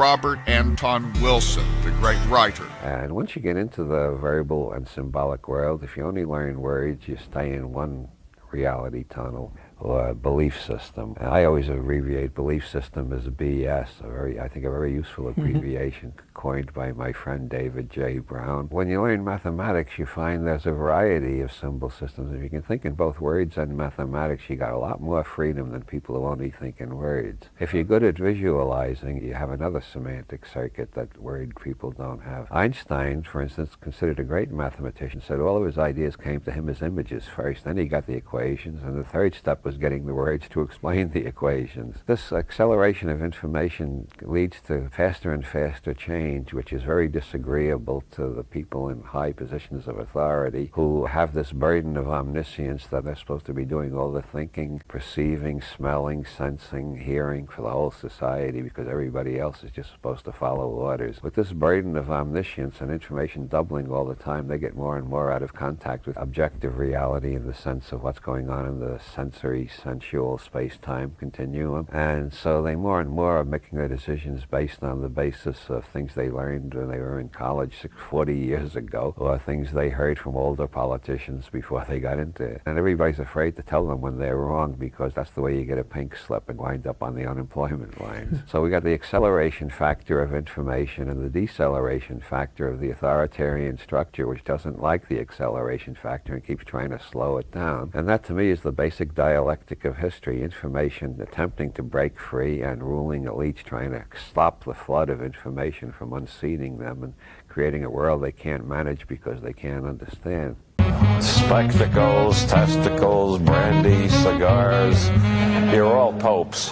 Robert Anton Wilson, the great writer. And once you get into the verbal and symbolic world, if you only learn words, you stay in one reality tunnel or belief system. And I always abbreviate belief system as BS, I think a very useful abbreviation coined by my friend David J. Brown. When you learn mathematics, you find there's a variety of symbol systems. If you can think in both words and mathematics, you got a lot more freedom than people who only think in words. If you're good at visualizing, you have another semantic circuit that word people don't have. Einstein, for instance, considered a great mathematician, said all of his ideas came to him as images first, then he got the equations, and the third step was getting the words to explain the equations. This acceleration of information leads to faster and faster change, which is very disagreeable to the people in high positions of authority who have this burden of omniscience that they're supposed to be doing all the thinking, perceiving, smelling, sensing, hearing for the whole society because everybody else is just supposed to follow orders. With this burden of omniscience and information doubling all the time, they get more and more out of contact with objective reality in the sense of what's going on in the sensory, sensual space-time continuum. And so they more and more are making their decisions based on the basis of things they learned when they were in college 40 years ago, or things they heard from older politicians before they got into it. And everybody's afraid to tell them when they're wrong because that's the way you get a pink slip and wind up on the unemployment lines. So we got the acceleration factor of information and the deceleration factor of the authoritarian structure, which doesn't like the acceleration factor and keeps trying to slow it down. And that to me is the basic dialectic of history: information attempting to break free and ruling elites trying to stop the flood of information from unseating them and creating a world they can't manage because they can't understand. Spectacles, testicles, brandy, cigars, you're all popes.